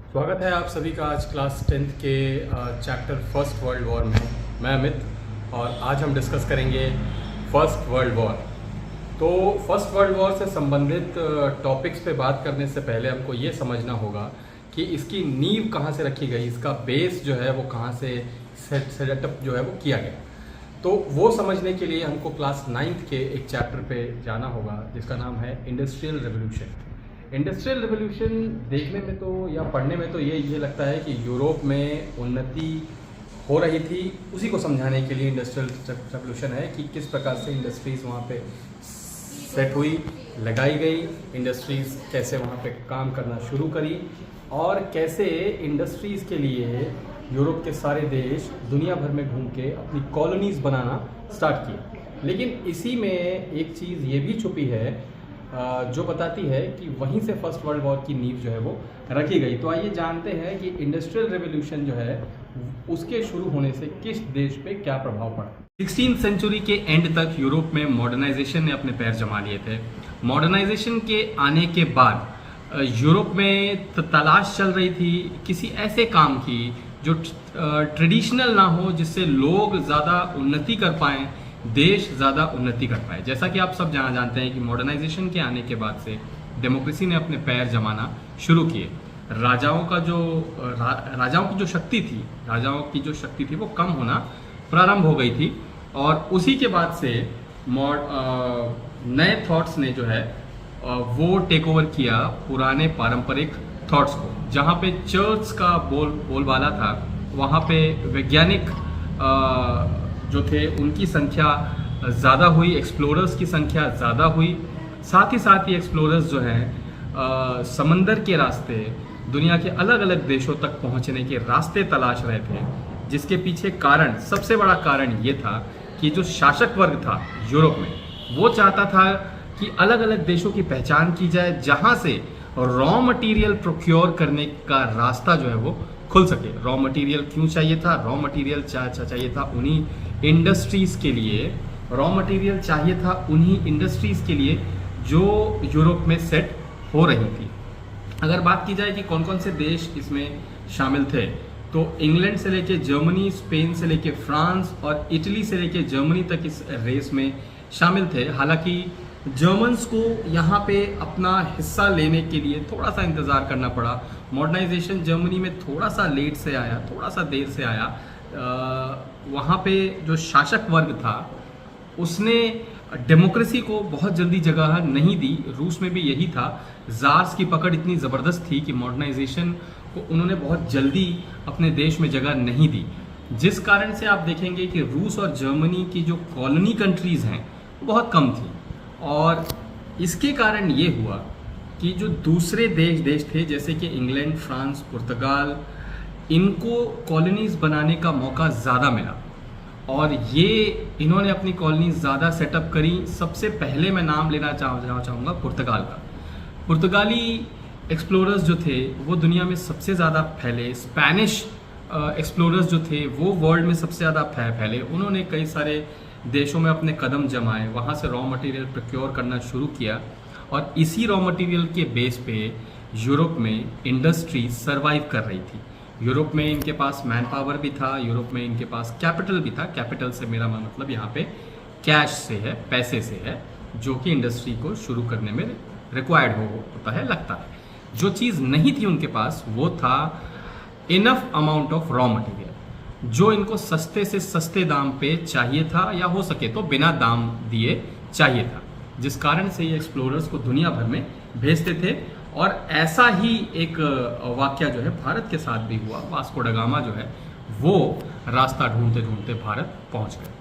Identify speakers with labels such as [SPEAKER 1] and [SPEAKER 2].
[SPEAKER 1] स्वागत है आप सभी का आज क्लास 10th के चैप्टर फर्स्ट वर्ल्ड वॉर में। मैं अमित और आज हम डिस्कस करेंगे फर्स्ट वर्ल्ड वॉर। तो फर्स्ट वर्ल्ड वॉर से संबंधित टॉपिक्स पे बात करने से पहले हमको ये समझना होगा कि इसकी नींव कहाँ से रखी गई, इसका बेस जो है वो कहाँ से सेटअप जो है वो किया गया। तो वो समझने के लिए हमको क्लास 9th के एक चैप्टर पे जाना होगा जिसका नाम है इंडस्ट्रियल रेवोल्यूशन। इंडस्ट्रियल रेवोल्यूशन देखने में तो या पढ़ने में तो ये लगता है कि यूरोप में उन्नति हो रही थी, उसी को समझाने के लिए इंडस्ट्रियल रेवोल्यूशन है कि किस प्रकार से इंडस्ट्रीज़ वहाँ पे सेट हुई, लगाई गई, इंडस्ट्रीज़ कैसे वहाँ पे काम करना शुरू करी और कैसे इंडस्ट्रीज़ के लिए यूरोप के सारे देश दुनिया भर में घूम के अपनी कॉलोनीज़ बनाना स्टार्ट किए। लेकिन इसी में एक चीज़ ये भी छुपी है जो बताती है कि वहीं से फर्स्ट वर्ल्ड वॉर की नींव जो है वो रखी गई। तो आइए जानते हैं कि इंडस्ट्रियल रेवोल्यूशन जो है उसके शुरू होने से किस देश पे क्या प्रभाव पड़ा। 16th सेंचुरी के एंड तक यूरोप में मॉडर्नाइजेशन ने अपने पैर जमा लिए थे। मॉडर्नाइजेशन के आने के बाद यूरोप में तलाश चल रही थी किसी ऐसे काम की जो ट्रेडिशनल ना हो, जिससे लोग ज़्यादा उन्नति कर पाएँ, देश ज़्यादा उन्नति कर पाए। जैसा कि आप सब जानते हैं कि मॉडर्नाइजेशन के आने के बाद से डेमोक्रेसी ने अपने पैर जमाना शुरू किए। राजाओं की जो शक्ति थी वो कम होना प्रारंभ हो गई थी और उसी के बाद से नए थॉट्स ने जो है वो टेक ओवर किया पुराने पारंपरिक थॉट्स को। जहाँ पे चर्च का बोलबाला था, वहाँ पे वैज्ञानिक जो थे उनकी संख्या ज़्यादा हुई, एक्सप्लोरर्स की संख्या ज़्यादा हुई। साथ ही एक्सप्लोरर्स जो हैं समंदर के रास्ते दुनिया के अलग अलग देशों तक पहुंचने के रास्ते तलाश रहे थे, जिसके पीछे सबसे बड़ा कारण ये था कि जो शासक वर्ग था यूरोप में, वो चाहता था कि अलग अलग देशों की पहचान की जाए जहाँ से रॉ मटेरियल प्रोक्योर करने का रास्ता जो है वो खुल सके। रॉ मटेरियल क्यों चाहिए था? रॉ मटेरियल चाहिए था उन्हीं इंडस्ट्रीज़ के लिए, रॉ मटेरियल चाहिए था उन्हीं इंडस्ट्रीज़ के लिए जो यूरोप में सेट हो रही थी। अगर बात की जाए कि कौन कौन से देश इसमें शामिल थे, तो इंग्लैंड से लेके जर्मनी, स्पेन से लेके फ्रांस और इटली से लेके जर्मनी तक इस रेस में शामिल थे। हालांकि जर्मन्स को यहाँ पे अपना हिस्सा लेने के लिए थोड़ा सा इंतज़ार करना पड़ा। मॉडर्नाइजेशन जर्मनी में थोड़ा सा लेट से आया, थोड़ा सा देर से आया। वहाँ पे जो शासक वर्ग था उसने डेमोक्रेसी को बहुत जल्दी जगह नहीं दी। रूस में भी यही था। ज़ार्स की पकड़ इतनी ज़बरदस्त थी कि मॉडर्नाइजेशन को उन्होंने बहुत जल्दी अपने देश में जगह नहीं दी, जिस कारण से आप देखेंगे कि रूस और जर्मनी की जो कॉलोनी कंट्रीज़ हैं बहुत कम थी। और इसके कारण ये हुआ कि जो दूसरे देश थे जैसे कि इंग्लैंड, फ्रांस, पुर्तगाल, इनको कॉलोनीज़ बनाने का मौका ज़्यादा मिला और इन्होंने अपनी कॉलोनीज़ ज़्यादा सेटअप करी। सबसे पहले मैं नाम लेना चाहूँगा पुर्तगाल का। पुर्तगाली एक्सप्लोरर्स जो थे वो दुनिया में सबसे ज़्यादा फैले। स्पेनिश एक्सप्लोरर्स जो थे वो वर्ल्ड में सबसे ज़्यादा फैले। उन्होंने कई सारे देशों में अपने कदम जमाए, वहाँ से रॉ मटेरियल प्रोक्योर करना शुरू किया और इसी रॉ मटेरियल के बेस पे यूरोप में इंडस्ट्री सरवाइव कर रही थी। यूरोप में इनके पास मैन पावर भी था, यूरोप में इनके पास कैपिटल भी था। कैपिटल से मेरा मतलब यहाँ पे कैश से है, पैसे से है, जो कि इंडस्ट्री को शुरू करने में रिक्वायर्ड होता है, लगता है। जो चीज़ नहीं थी उनके पास वो था enough amount of raw material, जो इनको सस्ते से सस्ते दाम पे चाहिए था या हो सके तो बिना दाम दिए चाहिए था, जिस कारण से ये एक्सप्लोरर्स को दुनिया भर में भेजते थे। और ऐसा ही एक वाकया जो है भारत के साथ भी हुआ। वास्को ड गामा जो है वो रास्ता ढूंढते ढूंढते भारत पहुंच गए।